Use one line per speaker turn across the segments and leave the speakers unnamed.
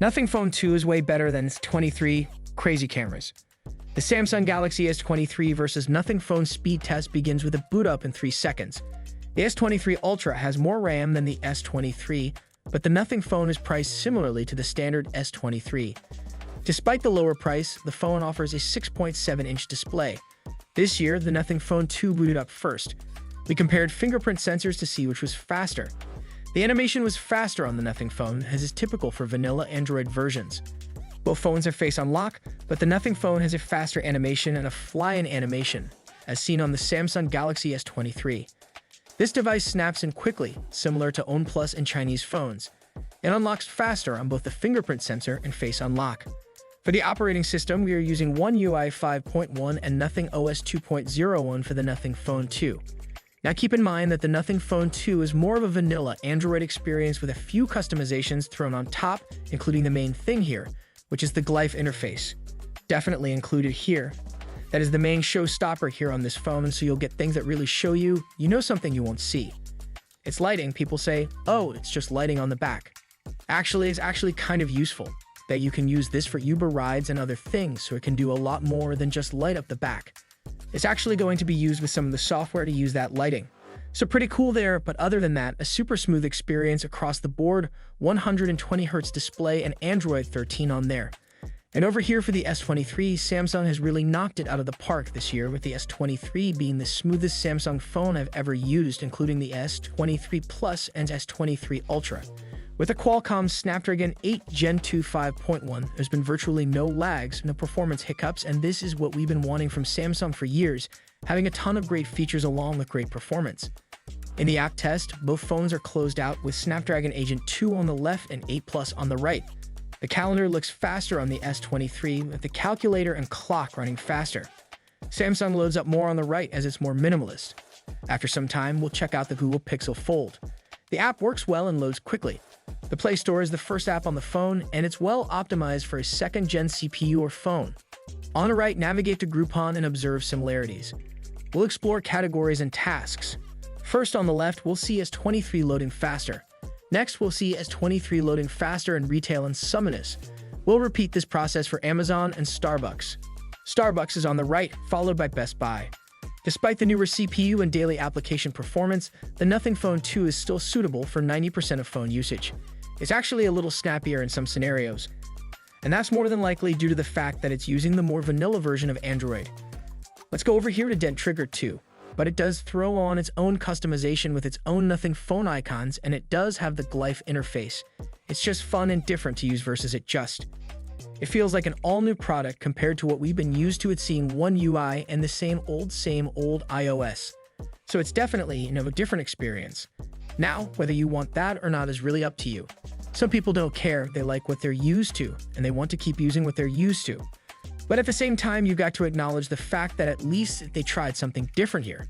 Nothing Phone 2 is way better than S23 crazy cameras. The Samsung Galaxy S23 versus Nothing Phone speed test begins with a boot up in 3 seconds. The S23 Ultra has more RAM than the S23, but the Nothing Phone is priced similarly to the standard S23. Despite the lower price, the phone offers a 6.7-inch display. This year, the Nothing Phone 2 booted up first. We compared fingerprint sensors to see which was faster. The animation was faster on the Nothing Phone, as is typical for vanilla Android versions. Both phones have face unlock, but the Nothing Phone has a faster animation and a fly-in animation, as seen on the Samsung Galaxy S23. This device snaps in quickly, similar to OnePlus and Chinese phones. It unlocks faster on both the fingerprint sensor and face unlock. For the operating system, we are using One UI 5.1 and Nothing OS 2.01 for the Nothing Phone 2. Now keep in mind that the Nothing Phone 2 is more of a vanilla Android experience with a few customizations thrown on top, including the main thing here, which is the glyph interface. Definitely included here. That is the main showstopper here on this phone, so you'll get things that really show you know something you won't see. It's lighting. People say, oh, it's just lighting on the back. Actually, it's actually kind of useful that you can use this for Uber rides and other things, so it can do a lot more than just light up the back. It's actually going to be used with some of the software to use that lighting. So pretty cool there, but other than that, a super smooth experience across the board, 120Hz display and Android 13 on there. And over here for the S23, Samsung has really knocked it out of the park this year, with the S23 being the smoothest Samsung phone I've ever used, including the S23 Plus and S23 Ultra. With a Qualcomm Snapdragon 8 Gen 2 5.1, there's been virtually no lags, no performance hiccups, and this is what we've been wanting from Samsung for years, having a ton of great features along with great performance. In the app test, both phones are closed out with Snapdragon Agent 2 on the left and 8 Plus on the right. The calendar looks faster on the S23, with the calculator and clock running faster. Samsung loads up more on the right as it's more minimalist. After some time, we'll check out the Google Pixel Fold. The app works well and loads quickly. The Play Store is the first app on the phone, and it's well optimized for a second-gen CPU or phone. On the right, navigate to Groupon and observe similarities. We'll explore categories and tasks. First, on the left, we'll see S23 loading faster. Next, we'll see S23 loading faster in retail and Summonus. We'll repeat this process for Amazon and Starbucks. Starbucks is on the right, followed by Best Buy. Despite the newer CPU and daily application performance, the Nothing Phone 2 is still suitable for 90% of phone usage. It's actually a little snappier in some scenarios, and that's more than likely due to the fact that it's using the more vanilla version of Android. Let's go over here to Dent Trigger 2, but it does throw on its own customization with its own Nothing Phone icons, and it does have the glyph interface. It's just fun and different to use versus it just. It feels like an all-new product compared to what we've been used to it seeing One UI and the same old iOS. So it's definitely, a different experience. Now, whether you want that or not is really up to you. Some people don't care, they like what they're used to, and they want to keep using what they're used to. But at the same time, you got to acknowledge the fact that at least they tried something different here.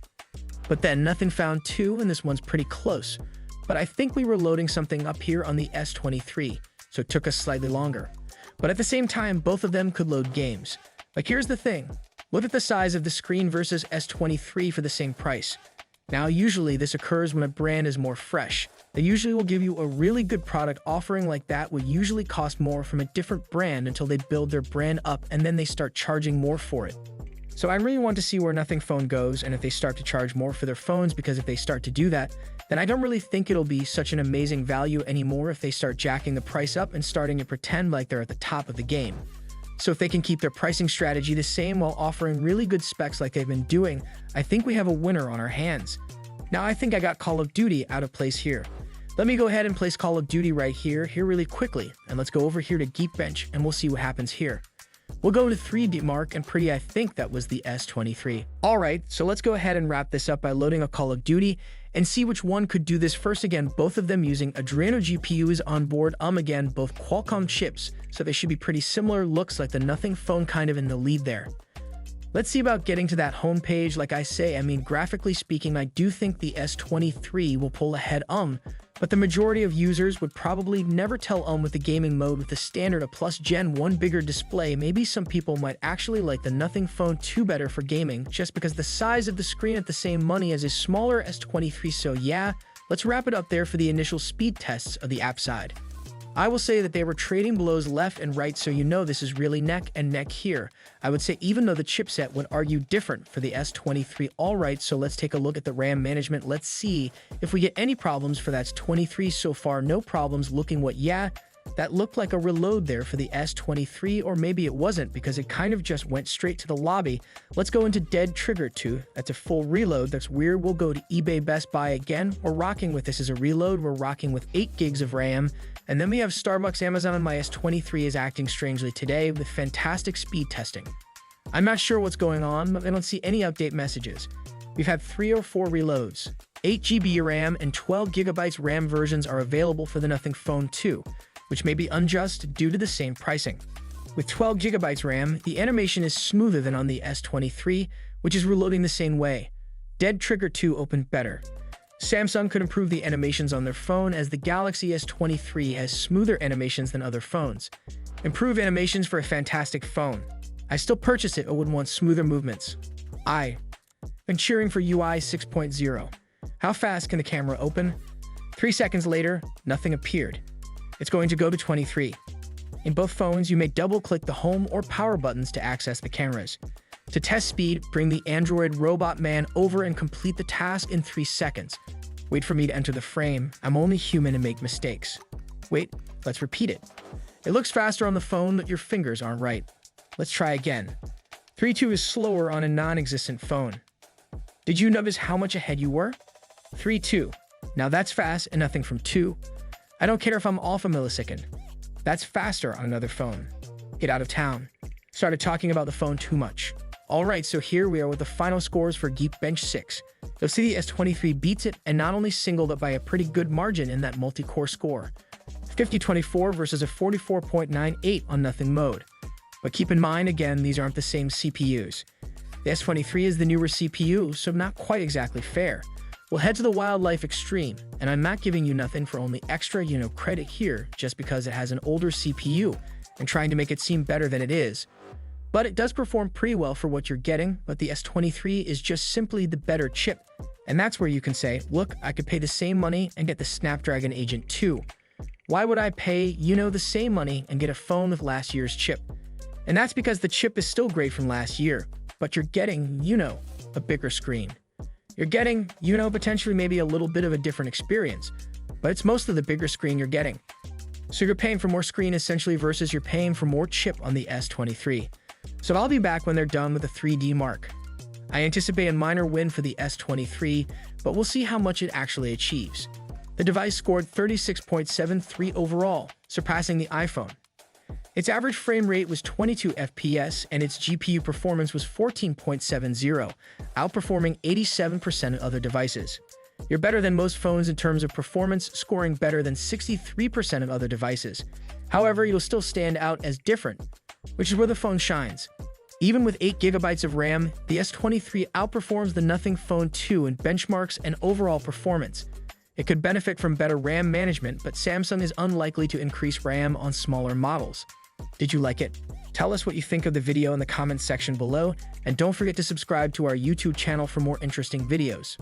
But then Nothing Found 2, and this one's pretty close. But I think we were loading something up here on the S23, so it took us slightly longer. But at the same time, both of them could load games. Like, here's the thing. Look at the size of the screen versus S23 for the same price. Now, usually this occurs when a brand is more fresh. They usually will give you a really good product offering like that would usually cost more from a different brand until they build their brand up and then they start charging more for it. So I really want to see where Nothing Phone goes and if they start to charge more for their phones, because if they start to do that, then I don't really think it'll be such an amazing value anymore if they start jacking the price up and starting to pretend like they're at the top of the game. So if they can keep their pricing strategy the same while offering really good specs like they've been doing, I think we have a winner on our hands. Now I think I got Call of Duty out of place here. Let me go ahead and place Call of Duty right here really quickly, and let's go over here to Geekbench and we'll see what happens here. We'll go to 3D mark, and I think that was the S23. Alright, so let's go ahead and wrap this up by loading a Call of Duty and see which one could do this first. Again, both of them using Adreno GPU is on board. Again, both Qualcomm chips, so they should be pretty similar. Looks like the Nothing Phone kind of in the lead there. Let's see about getting to that homepage. Like I say, graphically speaking, I do think the S23 will pull ahead, but the majority of users would probably never tell with the gaming mode with the standard of plus Gen 1 bigger display. Maybe some people might actually like the Nothing Phone 2 better for gaming, just because the size of the screen at the same money as a smaller S23. So yeah, let's wrap it up there for the initial speed tests of the app side. I will say that they were trading blows left and right, so you know this is really neck and neck here. I would say even though the chipset would argue different for the S23. Alright, so let's take a look at the RAM management. Let's see if we get any problems for that S23. So far, no problems. Looking what, yeah, that looked like a reload there for the S23, or maybe it wasn't because it kind of just went straight to the lobby. Let's go into Dead Trigger 2. That's a full reload. That's weird. We'll go to eBay Best Buy again. We're rocking with this as a reload. We're rocking with 8 gigs of RAM. And then we have Starbucks. Amazon on my S23 is acting strangely today with fantastic speed testing. I'm not sure what's going on, but I don't see any update messages. We've had 3 or 4 reloads. 8 GB RAM and 12 GB RAM versions are available for the Nothing Phone 2, which may be unjust due to the same pricing. With 12 GB RAM, the animation is smoother than on the S23, which is reloading the same way. Dead Trigger 2 opened better. Samsung could improve the animations on their phone, as the Galaxy S23 has smoother animations than other phones. Improve animations for a fantastic phone. I still purchase it, but would want smoother movements. I've been cheering for UI 6.0. How fast can the camera open? 3 seconds later, nothing appeared. It's going to go to 23. In both phones, you may double-click the home or power buttons to access the cameras. To test speed, bring the Android robot man over and complete the task in 3 seconds. Wait for me to enter the frame. I'm only human and make mistakes. Wait, let's repeat it. It looks faster on the phone, but your fingers aren't right. Let's try again. 3.2 is slower on a non-existent phone. Did you notice how much ahead you were? 3.2. Now that's fast and nothing from 2. I don't care if I'm off a millisecond. That's faster on another phone. Get out of town. Started talking about the phone too much. Alright, so here we are with the final scores for Geekbench 6. You'll see the S23 beats it, and not only singled, but by a pretty good margin in that multi-core score. 5024 versus a 44.98 on Nothing mode. But keep in mind, again, these aren't the same CPUs. The S23 is the newer CPU, so not quite exactly fair. We'll head to the Wildlife Extreme, and I'm not giving you nothing for only extra, credit here just because it has an older CPU and trying to make it seem better than it is. But it does perform pretty well for what you're getting, but the S23 is just simply the better chip. And that's where you can say, look, I could pay the same money and get the Snapdragon Agent 2. Why would I pay, the same money and get a phone with last year's chip? And that's because the chip is still great from last year, but you're getting, a bigger screen. You're getting, potentially maybe a little bit of a different experience, but it's mostly the bigger screen you're getting. So you're paying for more screen essentially versus you're paying for more chip on the S23. So I'll be back when they're done with the 3D mark. I anticipate a minor win for the S23, but we'll see how much it actually achieves. The device scored 36.73 overall, surpassing the iPhone. Its average frame rate was 22 FPS, and its GPU performance was 14.70, outperforming 87% of other devices. You're better than most phones in terms of performance, scoring better than 63% of other devices. However, you'll still stand out as different, which is where the phone shines. Even with 8 GB of RAM, the S23 outperforms the Nothing Phone 2 in benchmarks and overall performance. It could benefit from better RAM management, but Samsung is unlikely to increase RAM on smaller models. Did you like it? Tell us what you think of the video in the comments section below, and don't forget to subscribe to our YouTube channel for more interesting videos.